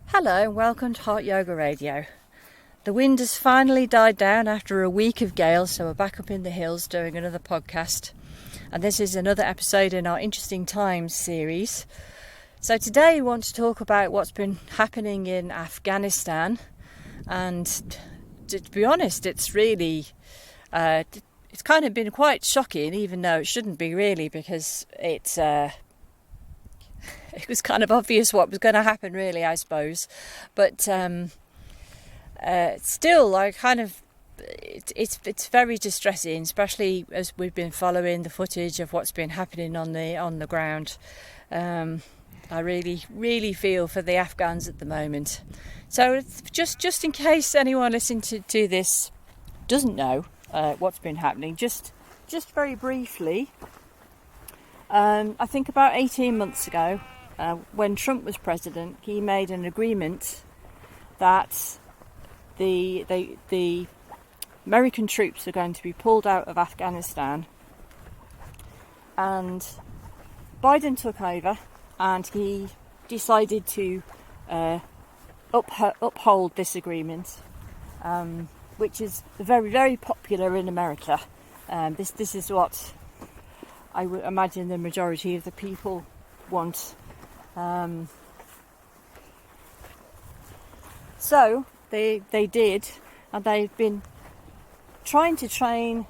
Hello and welcome to Hot Yoga Radio. The wind has finally died down after a week of gales, so we're back up in the hills doing another podcast. And this is another episode in our Interesting Times series. So today we want to talk about what's been happening in Afghanistan. And to be honest, it's really, it's kind of been quite shocking, even though it shouldn't be really, because it was kind of obvious what was going to happen, really, I suppose. But still, it's very distressing, especially as we've been following the footage of what's been happening on the ground. I really feel for the Afghans at the moment. So just in case anyone listening to this doesn't know what's been happening, just very briefly, I think about 18 months ago, when Trump was president, he made an agreement that the American troops are going to be pulled out of Afghanistan, and Biden took over and he decided to uphold this agreement, which is very, very popular in America. This is what I would imagine the majority of the people want. So they did, and they've been trying to train,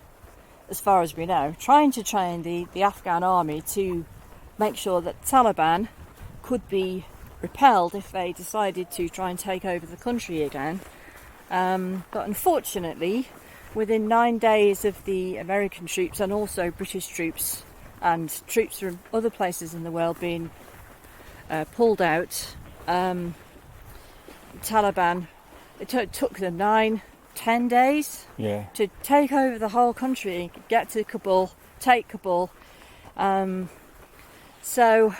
as far as we know, the Afghan army to make sure that Taliban could be repelled if they decided to try and take over the country again. But unfortunately, within 9 days of the American troops and also British troops and troops from other places in the world being pulled out, Taliban, it took them 9-10 days to take over the whole country, get to Kabul, take Kabul. So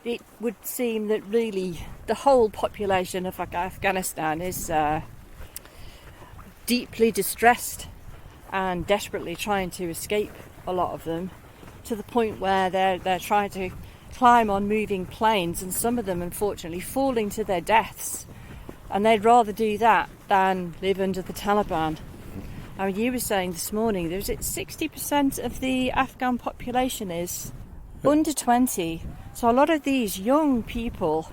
it would seem that really the whole population of Afghanistan is deeply distressed and desperately trying to escape, a lot of them, to the point where they're trying to climb on moving planes, and some of them unfortunately falling to their deaths, and they'd rather do that than live under the Taliban. I mean, you were saying this morning there's 60% of the Afghan population is under 20, so a lot of these young people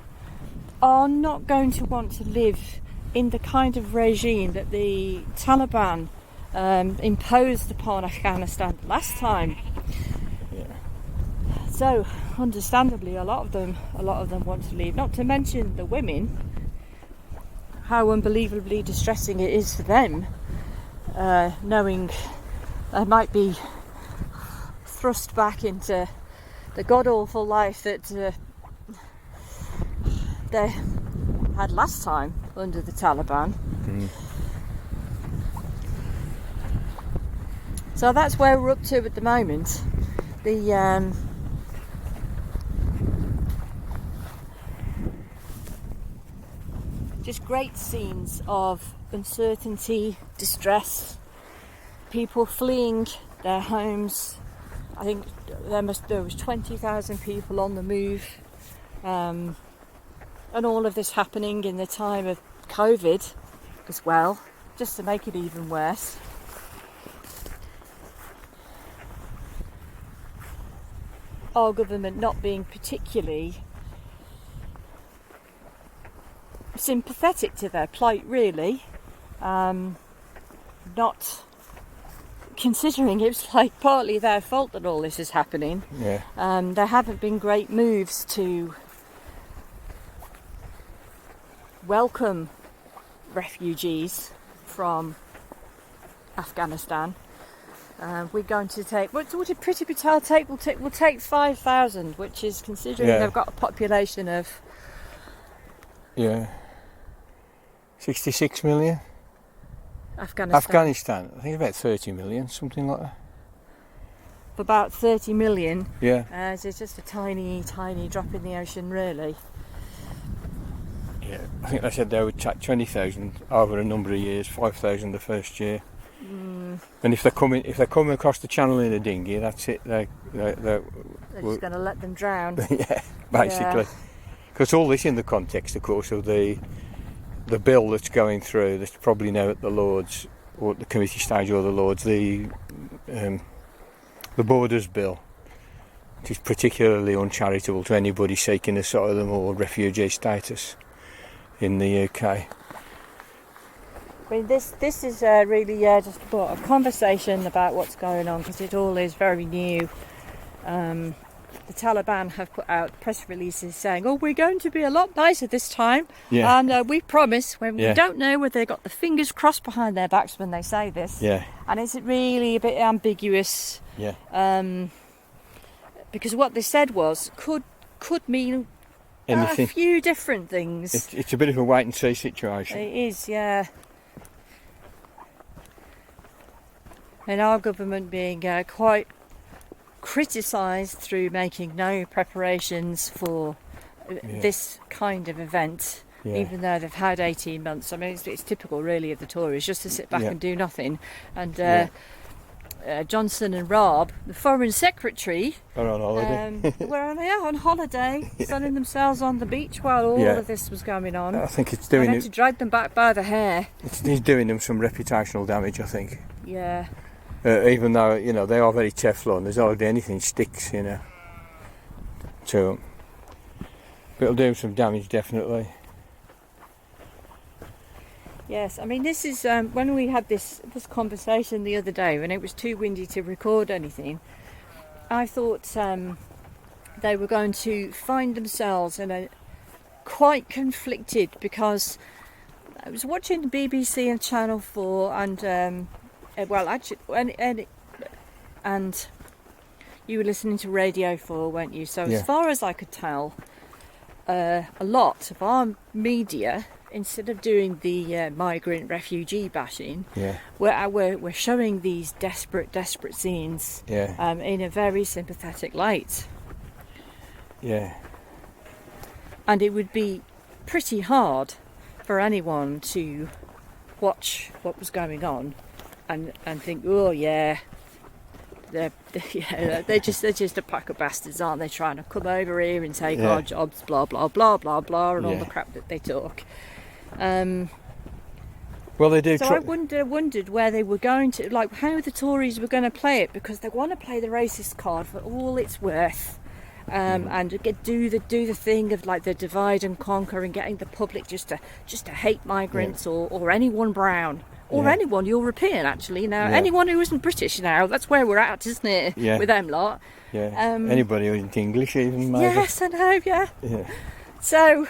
are not going to want to live in the kind of regime that the Taliban imposed upon Afghanistan last time. So, understandably, a lot of them want to leave. Not to mention the women, how unbelievably distressing it is for them, knowing they might be thrust back into the god-awful life that they had last time under the Taliban. So that's where we're up to at the moment. Just great scenes of uncertainty, distress, people fleeing their homes. I think there was 20,000 people on the move, and all of this happening in the time of COVID as well, just to make it even worse. Our government not being particularly sympathetic to their plight, really, not considering it's like partly their fault that all this is happening. There haven't been great moves to welcome refugees from Afghanistan. We're going to take, what did Priti Patel take? We'll take 5,000, which is, considering they've got a population of 66 million. Afghanistan, I think about 30 million, something like that. About 30 million. Yeah. So it's just a tiny drop in the ocean, really. Yeah, I think they said they would take 20,000 over a number of years, 5,000 the first year. And if they're coming across the channel in a dinghy, that's it. They're just going to let them drown. Yeah, basically. Because all this in the context, of course, of the bill that's going through, that's probably now at the Lords, or at the committee stage or the Lords, the Borders Bill, which is particularly uncharitable to anybody seeking asylum or refugee status in the UK. I mean, this is really just a conversation about what's going on, because it all is very new. The Taliban have put out press releases saying, "Oh, we're going to be a lot nicer this time," and we promise. When we don't know whether they've got the fingers crossed behind their backs when they say this, and it's really a bit ambiguous. Because what they said was could mean anything. A few different things. It's a bit of a wait and see situation. It is, yeah. And our government being quite criticised through making no preparations for this kind of event, even though they've had 18 months. I mean, it's typical, really, of the Tories, just to sit back and do nothing. And Johnson and Raab, the Foreign Secretary, are on holiday. were on holiday, sunning themselves on the beach while all of this was going on. I think it's doing to drag them back by the hair. It's doing them some reputational damage, I think. Yeah. Even though, you know, they are very Teflon, there's hardly anything sticks, you know. So it'll do them some damage, definitely. Yes, I mean, this is when we had this conversation the other day, when it was too windy to record anything, I thought they were going to find themselves in a quite conflicted, because I was watching the BBC and Channel 4 and and you were listening to Radio 4, weren't you? So as far as I could tell, a lot of our media, instead of doing the migrant refugee bashing, we're showing these desperate scenes in a very sympathetic light. Yeah. And it would be pretty hard for anyone to watch what was going on and think, oh yeah, they're just a pack of bastards, aren't they, trying to come over here and take our jobs, blah blah blah blah blah, and all the crap that they talk. Well, they do. So I wondered where they were going to, like, how the Tories were going to play it, because they want to play the racist card for all it's worth, and do the thing of like the divide and conquer and getting the public just to hate migrants or anyone brown. Or anyone European, actually. Now, anyone who isn't British now, that's where we're at, isn't it? Yeah. With them lot. Yeah. Anybody who isn't English, even, maybe. Yes, I know, yeah. So,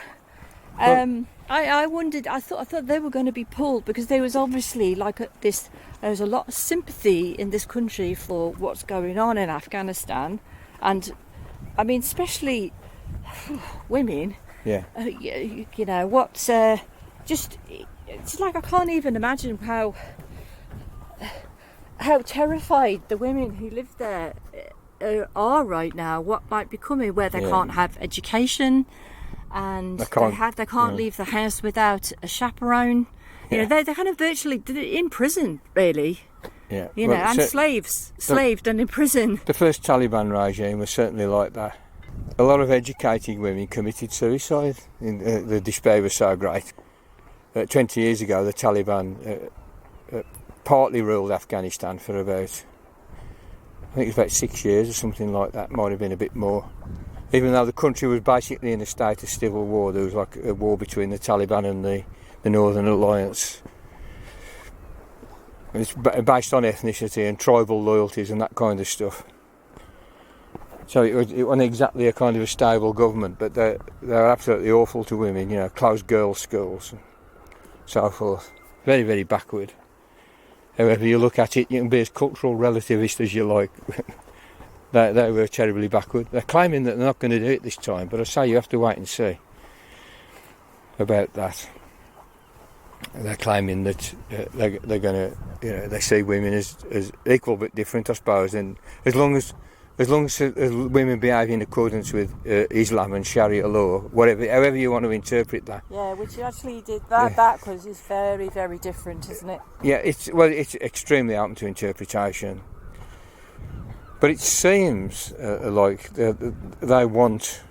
I wondered, I thought they were going to be pulled, because there was obviously there was a lot of sympathy in this country for what's going on in Afghanistan. And, I mean, especially women. Yeah. You know, what's it's like I can't even imagine how terrified the women who live there are right now. What might be coming, where they can't have education, and they can't leave the house without a chaperone. You know, they're kind of virtually in prison, really. Yeah, you know, and slaved and in prison. The first Taliban regime was certainly like that. A lot of educated women committed suicide. The despair was so great. 20 years ago, the Taliban partly ruled Afghanistan for about, I think it was about 6 years or something like that, might have been a bit more. Even though the country was basically in a state of civil war, there was like a war between the Taliban and the Northern Alliance. It's based on ethnicity and tribal loyalties and that kind of stuff. So it wasn't exactly a kind of a stable government, but they're absolutely awful to women, you know, closed girls' schools, so forth. Very, very backward. However you look at it, you can be as cultural relativist as you like. They were terribly backward. They're claiming that they're not going to do it this time, but I say you have to wait and see about that. They're claiming that they're going to, you know, they see women as equal but different, I suppose, and as long as women behave in accordance with Islam and Sharia law, however you want to interpret that. Yeah, which you actually did that backwards is very, very different, isn't it? Yeah, it's extremely open to interpretation. But it seems like they want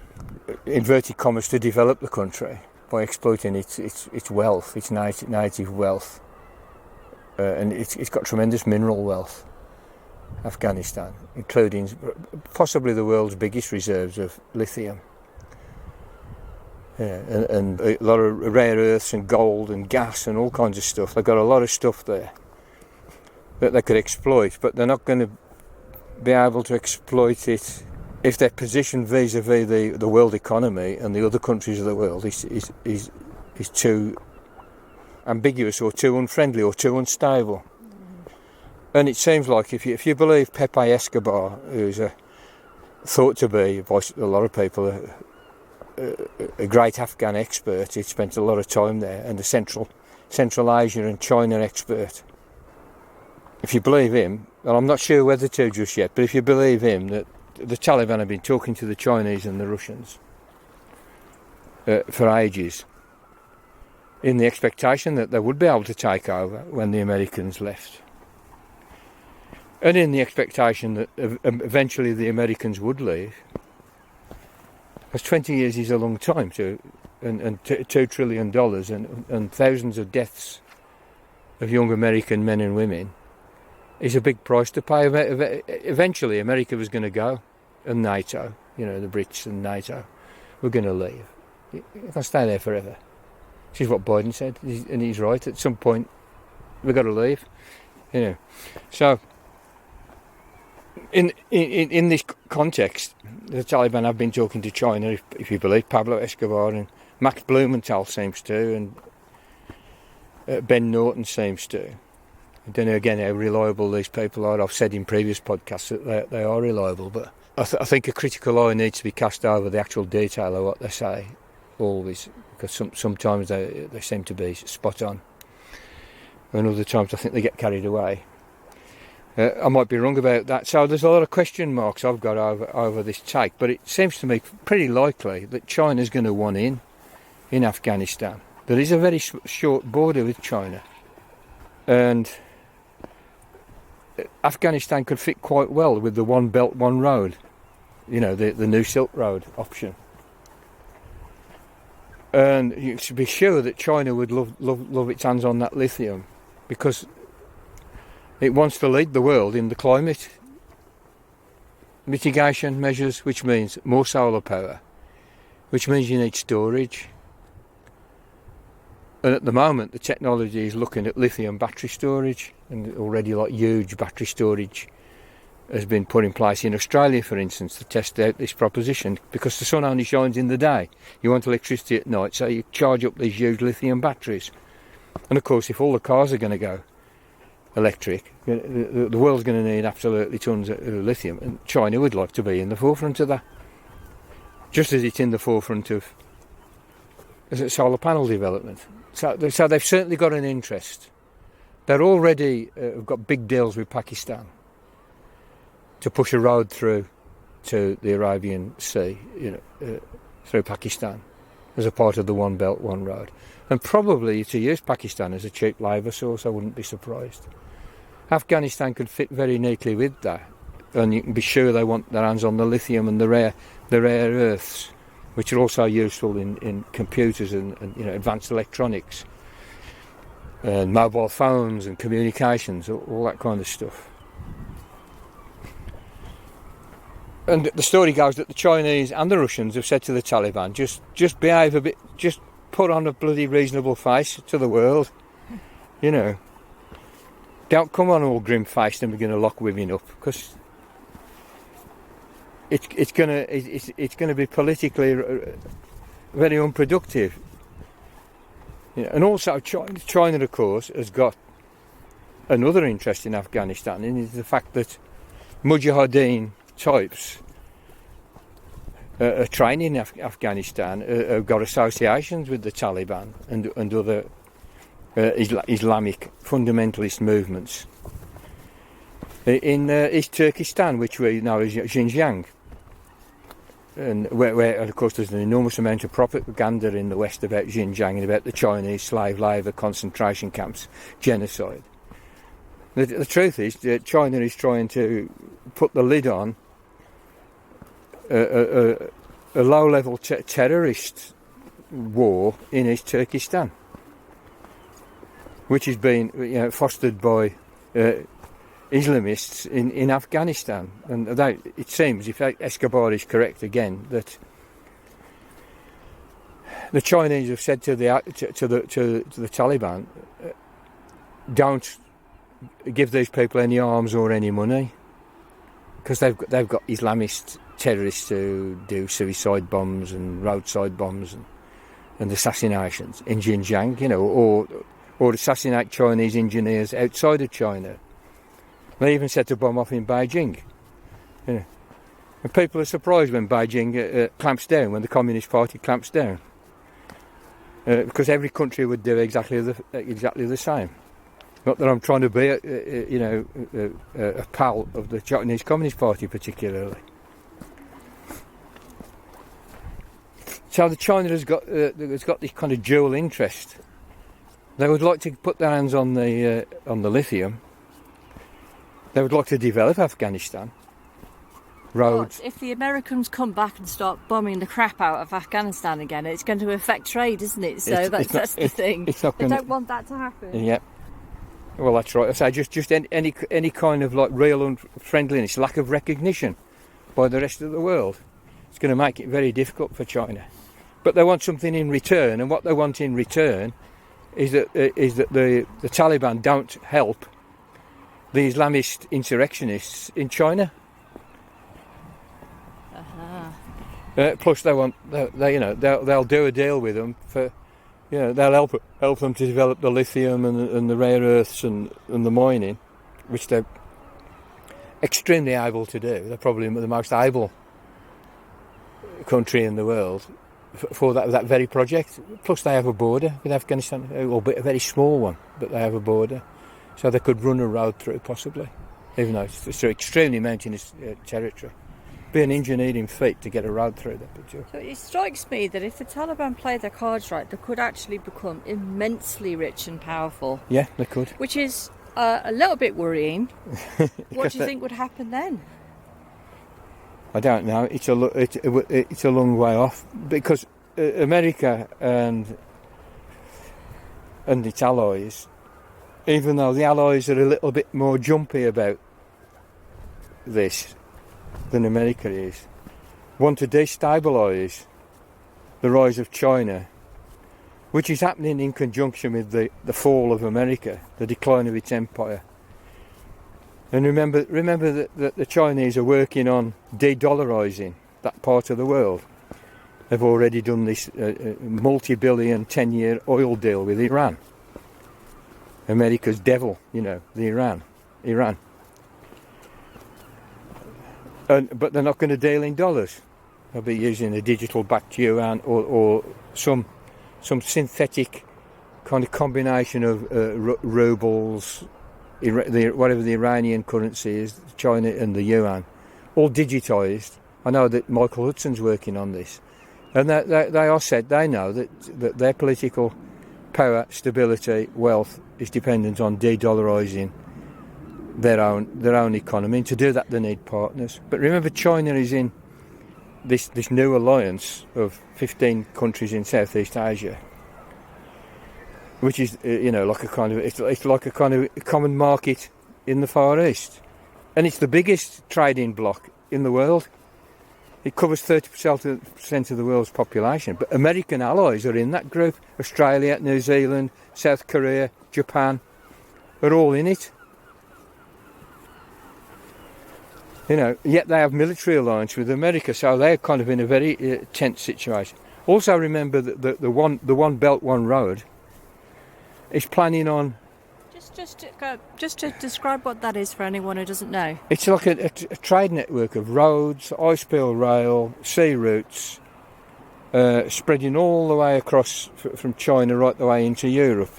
inverted commas, to develop the country by exploiting its wealth, its native wealth. And it's got tremendous mineral wealth, Afghanistan, including possibly the world's biggest reserves of lithium. Yeah, and a lot of rare earths and gold and gas and all kinds of stuff. They've got a lot of stuff there that they could exploit, but they're not going to be able to exploit it if their position vis-a-vis the world economy and the other countries of the world is too ambiguous or too unfriendly or too unstable. And it seems like if you believe Pepe Escobar, who's thought to be by a lot of people a great Afghan expert, he spent a lot of time there, and a Central Asia and China expert. If you believe him, and I'm not sure whether to just yet, but if you believe him, that the Taliban have been talking to the Chinese and the Russians for ages, in the expectation that they would be able to take over when the Americans left. And in the expectation that eventually the Americans would leave. Because 20 years is a long time, and $2 trillion and thousands of deaths of young American men and women is a big price to pay. Eventually America was going to go, and NATO, the Brits and NATO, were going to leave. You can't stay there forever. This is what Biden said, and he's right. At some point, we've got to leave. So in this context, the Taliban have been talking to China, if you believe Pablo Escobar, and Max Blumenthal seems to, and Ben Norton seems to. I don't know again how reliable these people are. I've said in previous podcasts that they are reliable, but I think a critical eye needs to be cast over the actual detail of what they say, always, because sometimes they seem to be spot on, and other times I think they get carried away. I might be wrong about that. So there's a lot of question marks I've got over this take, but it seems to me pretty likely that China's going to want in Afghanistan. There is a very short border with China, and Afghanistan could fit quite well with the One Belt, One Road, the new Silk Road option. And you should be sure that China would love its hands on that lithium, because it wants to lead the world in the climate mitigation measures, which means more solar power, which means you need storage. And at the moment, the technology is looking at lithium battery storage, and already huge battery storage has been put in place in Australia, for instance, to test out this proposition, because the sun only shines in the day. You want electricity at night, so you charge up these huge lithium batteries. And of course, if all the cars are going to go electric, the world's going to need absolutely tons of lithium, and China would like to be in the forefront of that, just as it's in the forefront of solar panel development. So they've certainly got an interest. They're already have got big deals with Pakistan to push a road through to the Arabian Sea, through Pakistan, as a part of the One Belt, One Road. And probably to use Pakistan as a cheap labour source, I wouldn't be surprised. Afghanistan could fit very neatly with that, and you can be sure they want their hands on the lithium and the rare earths, which are also useful in computers and advanced electronics, and mobile phones and communications, all that kind of stuff. And the story goes that the Chinese and the Russians have said to the Taliban, just behave a bit, just put on a bloody reasonable face to the world, Don't come on all grim-faced and we're going to lock women up, because it's going to be politically very unproductive. And also China, of course, has got another interest in Afghanistan, and is the fact that Mujahideen types are training in Afghanistan, have got associations with the Taliban and other Islamic fundamentalist movements in East Turkestan, which we know as Xinjiang, and where of course there's an enormous amount of propaganda in the West about Xinjiang and about the Chinese slave labour concentration camps, genocide. The truth is that China is trying to put the lid on a a low-level terrorist war in East Turkestan, which has been fostered by Islamists in Afghanistan. And it seems, if Escobar is correct again, that the Chinese have said to the Taliban, don't give these people any arms or any money, because they've got Islamist terrorists who do suicide bombs and roadside bombs and assassinations in Xinjiang, or assassinate Chinese engineers outside of China. They even set a bomb off in Beijing. And people are surprised when Beijing clamps down, when the Communist Party clamps down, because every country would do exactly the same. Not that I'm trying to be a pal of the Chinese Communist Party particularly. So the China has got this kind of dual interest. They would like to put their hands on the lithium. They would like to develop Afghanistan. Roads. But if the Americans come back and start bombing the crap out of Afghanistan again, it's going to affect trade, isn't it? So that's the thing. They don't want that to happen. Yeah. Well, that's right. I say just any kind of like real unfriendliness, lack of recognition by the rest of the world. It's going to make it very difficult for China. But they want something in return, and what they want in return is that the Taliban don't help the Islamist insurrectionists in China. Plus, they'll do a deal with them for, they'll help them to develop the lithium and the rare earths and the mining, which they're extremely able to do. They're probably the most able country in the world for that very project. Plus, they have a border with Afghanistan, albeit a very small one, but they have a border, so they could run a road through possibly, even though it's extremely mountainous territory. Be an engineering feat to get a road through that picture. So it strikes me that if the Taliban play their cards right, they could actually become immensely rich and powerful. Yeah, they could. Which is a little bit worrying. What do you think would happen then? I don't know. It's a long way off, because America and its allies, even though the allies are a little bit more jumpy about this than America is, want to destabilise the rise of China, which is happening in conjunction with the fall of America, the decline of its empire. And remember that the Chinese are working on de-dollarising that part of the world. They've already done this multi-billion 10-year oil deal with Iran. America's devil, the Iran. But they're not going to deal in dollars. They'll be using a digital-backed yuan or some synthetic kind of combination of rubles, whatever the Iranian currency is, China and the yuan, all digitised. I know that Michael Hudson's working on this, and they know that their political power, stability, wealth is dependent on de-dollarising their own economy. And to do that, they need partners. But remember, China is in this new alliance of 15 countries in Southeast Asia, which is like a kind of it's like a kind of common market in the Far East, and it's the biggest trading bloc in the world. It covers 30% of the world's population. But American allies are in that group. Australia, New Zealand, South Korea, Japan are all in it. Yet they have military alliance with America, so they're kind of in a very tense situation. Also, remember that the One Belt, One Road is planning on. Just to describe what that is for anyone who doesn't know. It's like a trade network of roads, ice-fill rail, sea routes, spreading all the way across from China right the way into Europe.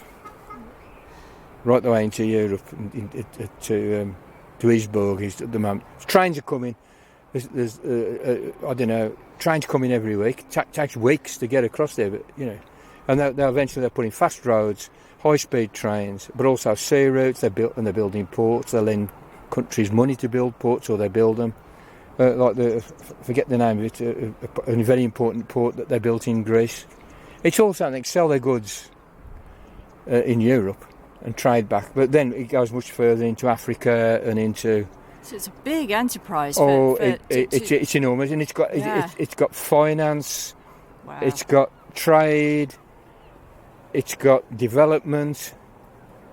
To Isburg is at the moment. Trains are coming. There's trains coming every week. It takes weeks to get across there, but and they're putting fast roads, high-speed trains, but also sea routes. They're building ports. They lend countries money to build ports, or they build them. forget the name of it, a very important port that they built in Greece. It's also they sell their goods in Europe and trade back, but then it goes much further into Africa and into. So it's a big enterprise. It's enormous, and it's got finance, wow. It's got trade, it's got development,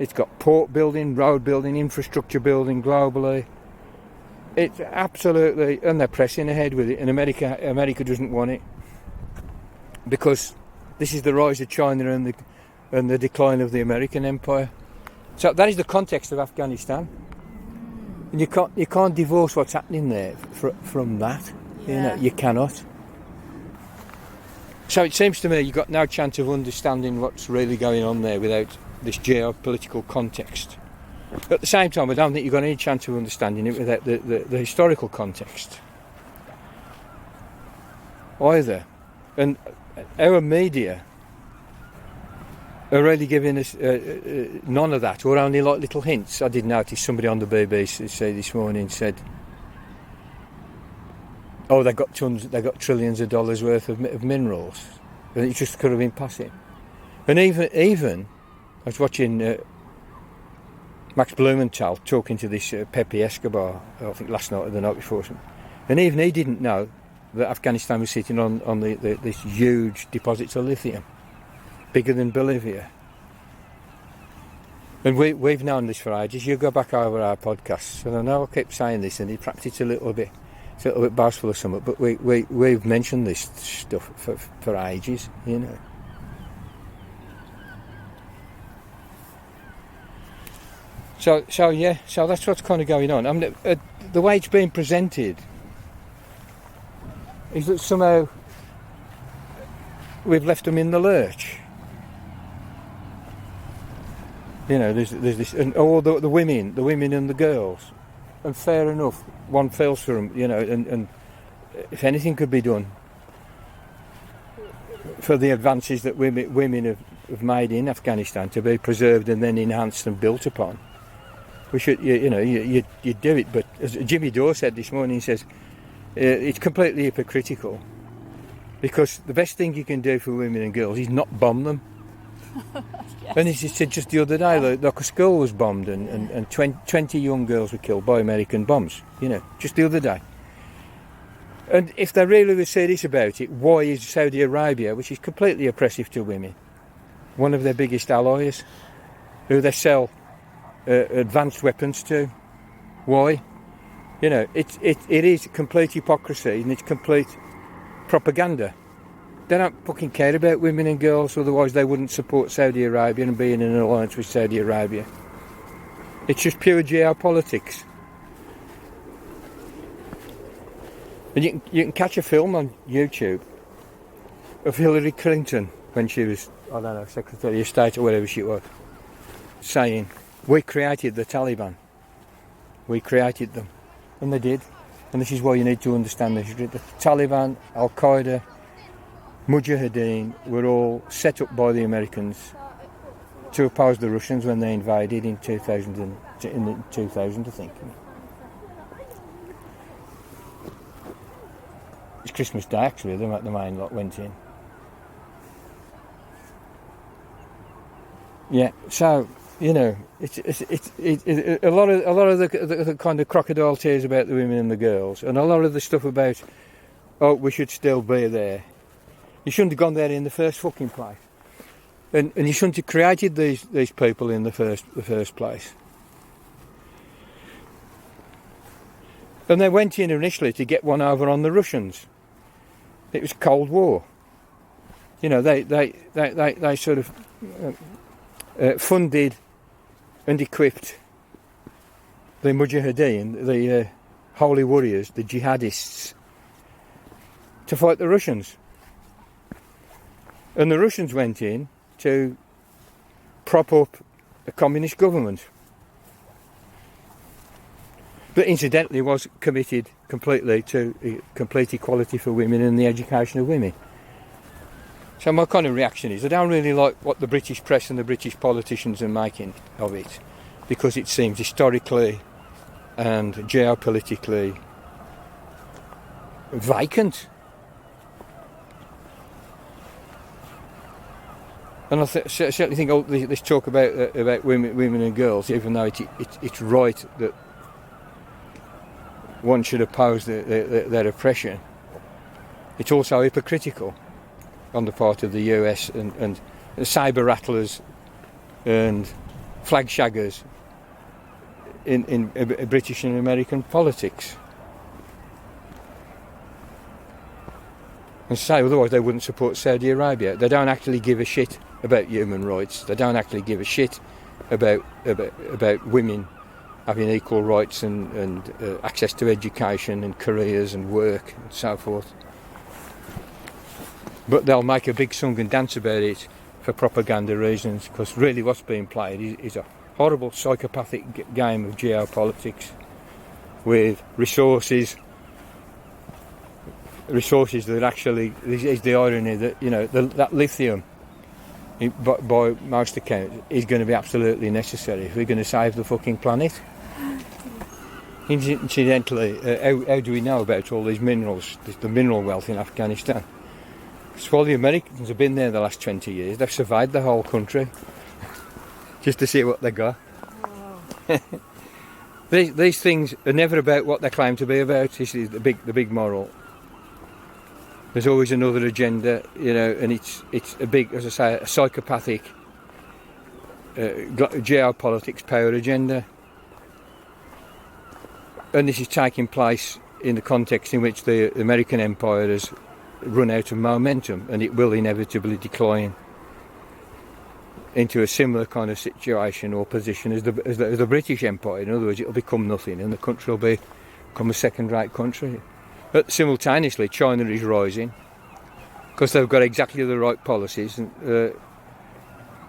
it's got port building, road building, infrastructure building globally. It's absolutely, and they're pressing ahead with it. And America doesn't want it because this is the rise of China and the decline of the American empire. So that is the context of Afghanistan. And you can't divorce what's happening there from that. Yeah. You know, you cannot. So it seems to me you've got no chance of understanding what's really going on there without this geopolitical context. At the same time, I don't think you've got any chance of understanding it without the historical context either. And our media are really giving us none of that, or only like little hints. I did notice somebody on the BBC this morning said, "Oh, they got trillions of dollars worth of minerals," and it just could have been passing. And even I was watching Max Blumenthal talking to this Pepe Escobar, I think last night or the night before, and even he didn't know that Afghanistan was sitting on this huge deposits of lithium, bigger than Bolivia. And we've known this for ages. You go back over our podcasts, and I know I keep saying this, and perhaps it's a little bit boastful or something, but we've mentioned this stuff for ages, you know. So that's what's kind of going on. I mean, the way it's being presented is that somehow we've left them in the lurch. You know, there's this, and all the women and the girls, and fair enough, one feels for them, you know, and if anything could be done for the advances that women have made in Afghanistan to be preserved and then enhanced and built upon, we should, you do it. But as Jimmy Dore said this morning, he says it's completely hypocritical, because the best thing you can do for women and girls is not bomb them. Yes. And he said just the other day, like a school was bombed and 20 young girls were killed by American bombs, you know, just the other day. And if they really were serious about it, why is Saudi Arabia, which is completely oppressive to women, one of their biggest allies, who they sell advanced weapons to? Why? You know, it is complete hypocrisy, and it's complete propaganda. They don't fucking care about women and girls, otherwise they wouldn't support Saudi Arabia and be in an alliance with Saudi Arabia. It's just pure geopolitics. And you can catch a film on YouTube of Hillary Clinton when she was, I don't know, Secretary of State or whatever she was, saying, "We created the Taliban. We created them." And they did. And this is why you need to understand this. The Taliban, Al-Qaeda, Mujahideen were all set up by the Americans to oppose the Russians when they invaded in 2000, I think. It's Christmas Day, actually, the main lot went in. Yeah, so, you know, it's a lot of the kind of crocodile tears about the women and the girls, and a lot of the stuff about, oh, we should still be there. You shouldn't have gone there in the first fucking place, and you shouldn't have created these people in the first place. And they went in initially to get one over on the Russians. It was Cold War. You know, they sort of funded and equipped the Mujahideen, the holy warriors, the jihadists, to fight the Russians. And the Russians went in to prop up a communist government that incidentally was committed completely to complete equality for women and the education of women. So my kind of reaction is I don't really like what the British press and the British politicians are making of it, because it seems historically and geopolitically vacant. And I certainly think this talk about women and girls, even though it's right that one should oppose their oppression, it's also hypocritical on the part of the US and sabre rattlers and flag shaggers in British and American politics. And say otherwise they wouldn't support Saudi Arabia. They don't actually give a shit about human rights. They don't actually give a shit about women having equal rights and access to education and careers and work and so forth. But they'll make a big song and dance about it for propaganda reasons, because really what's being played is a horrible psychopathic game of geopolitics with resources that actually, is the irony that, you know, that lithium, by most accounts, is going to be absolutely necessary if we're going to save the fucking planet. Incidentally, how do we know about all these minerals, the mineral wealth in Afghanistan? Because while the Americans have been there the last 20 years, they've surveyed the whole country just to see what they got. Wow. These things are never about what they claim to be about. This is the big moral. There's always another agenda, you know, and it's a big, as I say, a psychopathic geopolitics power agenda. And this is taking place in the context in which the American empire has run out of momentum, and it will inevitably decline into a similar kind of situation or position as the British Empire. In other words, it'll become nothing, and the country will become a second-rate country. But simultaneously, China is rising because they've got exactly the right policies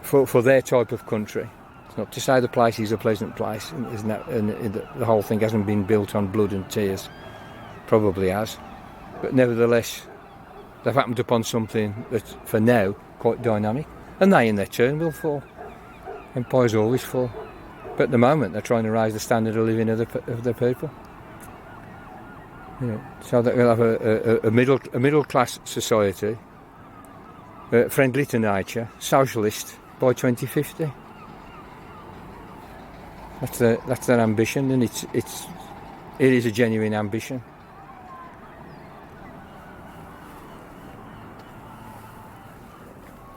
for their type of country. It's not to say the place is a pleasant place, and the whole thing hasn't been built on blood and tears. Probably has, but nevertheless, they've happened upon something that's, for now, quite dynamic, and they in their turn will fall. Empires always fall, but at the moment they're trying to raise the standard of living of their people. You know, so that we'll have a middle class society, friendly to nature, socialist by 2050. That's their ambition, and it is a genuine ambition.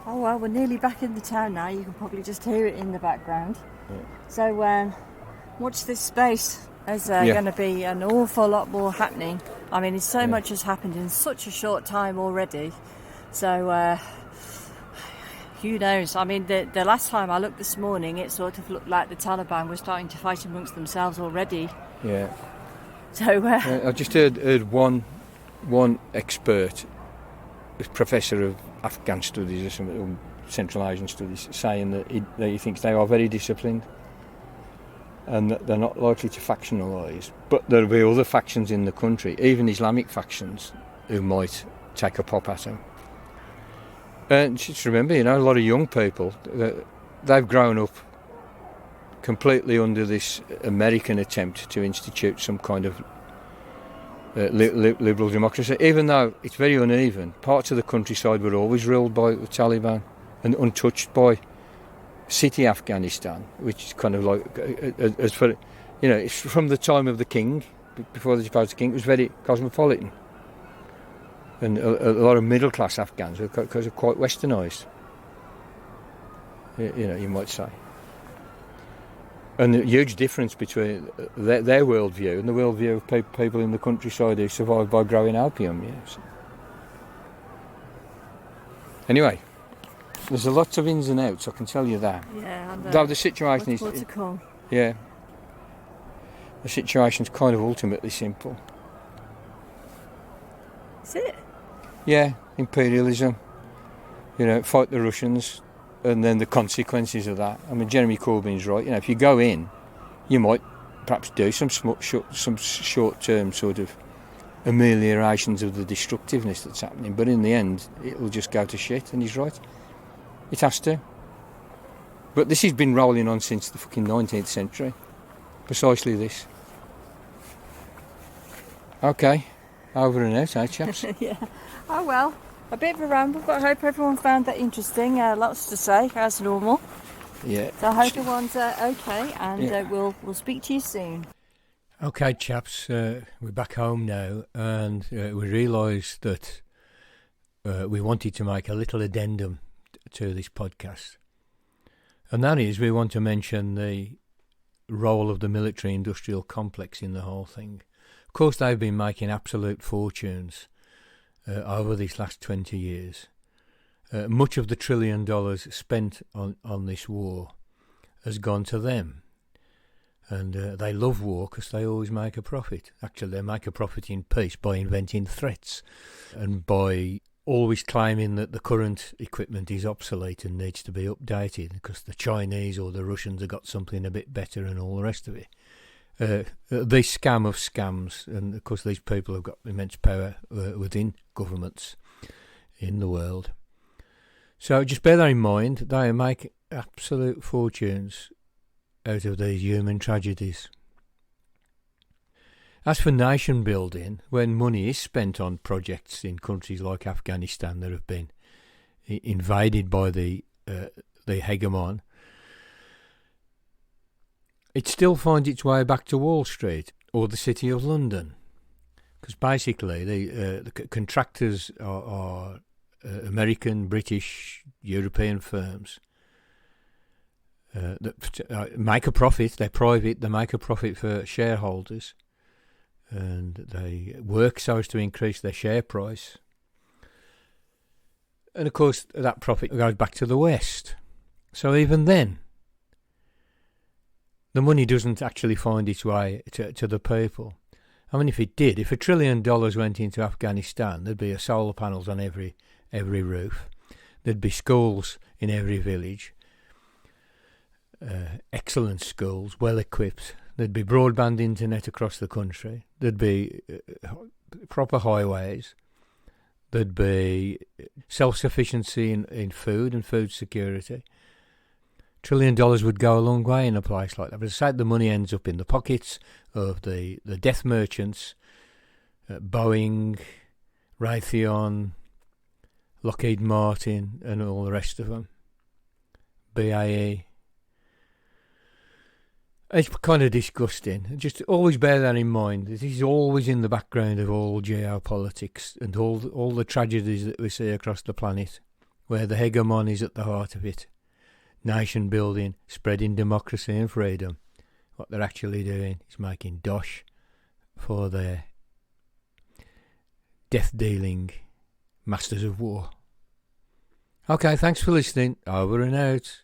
Oh well, we're nearly back in the town now. You can probably just hear it in the background. Yeah. So watch this space. There's going to be an awful lot more happening. I mean, so much has happened in such a short time already. So who knows? I mean, the last time I looked this morning, it sort of looked like the Taliban were starting to fight amongst themselves already. Yeah. So I just heard one expert, a professor of Afghan studies or some Central Asian studies, saying that he thinks they are very disciplined and that they're not likely to factionalise. But there'll be other factions in the country, even Islamic factions, who might take a pop at them. And just remember, you know, a lot of young people, they've grown up completely under this American attempt to institute some kind of liberal democracy. Even though it's very uneven, parts of the countryside were always ruled by the Taliban and untouched by city Afghanistan, which is kind of like, as for, you know, it's from the time of the king, before the deposed king, it was very cosmopolitan. And a lot of middle-class Afghans are quite westernised, you know, you might say. And the huge difference between their worldview and the worldview of people in the countryside who survived by growing opium. Yes. Anyway, there's a lot of ins and outs, I can tell you that. Yeah, and though the situation is, to come. Yeah, the situation's kind of ultimately simple. Is it? Yeah, imperialism. You know, fight the Russians. And then the consequences of that. I mean, Jeremy Corbyn's right. You know, if you go in, you might perhaps do some short-term sort of ameliorations of the destructiveness that's happening. But in the end, it will just go to shit. And he's right. It has to. But this has been rolling on since the fucking 19th century. Precisely this. Okay. Over and out, eh, chaps? Yeah. Oh well, a bit of a ramble, but I hope everyone found that interesting. Lots to say, as normal. Yeah. So I hope everyone's okay, and we'll speak to you soon. Okay, chaps, we're back home now, and we realised that we wanted to make a little addendum to this podcast. And that is, we want to mention the role of the military-industrial complex in the whole thing. Of course, they've been making absolute fortunes over these last 20 years. Much of the $1 trillion spent on this war has gone to them. And they love war because they always make a profit. Actually, they make a profit in peace by inventing threats and by always claiming that the current equipment is obsolete and needs to be updated because the Chinese or the Russians have got something a bit better and all the rest of it. The scam of scams, and of course these people have got immense power within governments in the world. So just bear that in mind. They make absolute fortunes out of these human tragedies. As for nation building, when money is spent on projects in countries like Afghanistan that have been invaded by the hegemon, it still finds its way back to Wall Street or the City of London, because basically the contractors are American, British, European firms that make a profit. They're private. They make a profit for shareholders, and they work so as to increase their share price. And of course, that profit goes back to the West. So even then, the money doesn't actually find its way to the people. I mean, if it did, if $1 trillion went into Afghanistan, there'd be solar panels on every roof. There'd be schools in every village, excellent schools, well equipped. There'd be broadband internet across the country. There'd be proper highways. There'd be self-sufficiency in food and food security. $1 trillion would go a long way in a place like that. But as I say, the money ends up in the pockets of the death merchants, Boeing, Raytheon, Lockheed Martin, and all the rest of them, BAE. It's kind of disgusting. Just always bear that in mind. This is always in the background of all geopolitics and all the tragedies that we see across the planet, where the hegemon is at the heart of it. Nation building, spreading democracy and freedom. What they're actually doing is making dosh for their death-dealing masters of war. Okay, thanks for listening. Over and out.